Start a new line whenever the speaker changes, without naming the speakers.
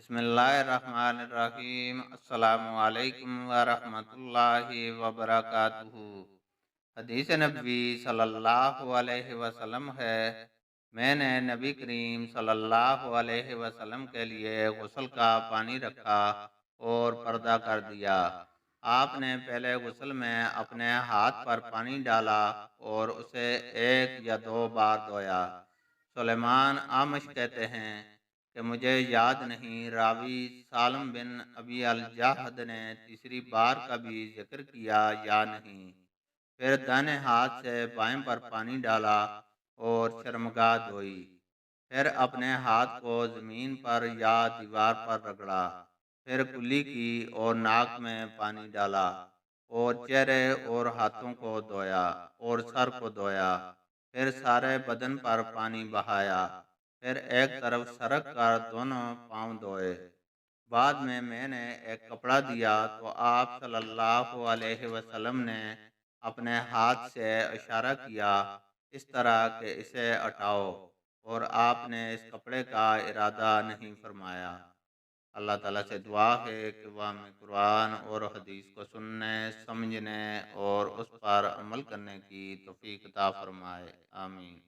بسم اللہ الرحمن الرحیم۔ السلام علیکم ورحمۃ اللہ وبرکاتہ۔ حدیث نبوی صلی اللہ علیہ وسلم ہے، میں نے نبی کریم صلی اللہ علیہ وسلم کے لیے غسل کا پانی رکھا اور پردہ کر دیا۔ آپ نے پہلے غسل میں اپنے ہاتھ پر پانی ڈالا اور اسے 1 یا 2 بار دھویا۔ سلیمان آمش کہتے ہیں کہ مجھے یاد نہیں راوی سالم بن ابی الجاحد نے تیسری بار کا بھی ذکر کیا یا نہیں۔ پھر دائیں ہاتھ سے بائیں پر پانی ڈالا اور شرمگاہ دھوئی۔ پھر اپنے ہاتھ کو زمین پر یا دیوار پر رگڑا۔ پھر کلی کی اور ناک میں پانی ڈالا اور چہرے اور ہاتھوں کو دھویا اور سر کو دھویا۔ پھر سارے بدن پر پانی بہایا۔ پھر ایک طرف سرک کر دونوں پاؤں دھوئے۔ بعد میں نے ایک کپڑا دیا تو آپ صلی اللہ علیہ وسلم نے اپنے ہاتھ سے اشارہ کیا اس طرح کہ اسے ہٹاؤ، اور آپ نے اس کپڑے کا ارادہ نہیں فرمایا۔ اللہ تعالیٰ سے دعا ہے کہ وہ ہمیں قرآن اور حدیث کو سننے، سمجھنے اور اس پر عمل کرنے کی توفیق عطا فرمائے۔ آمین۔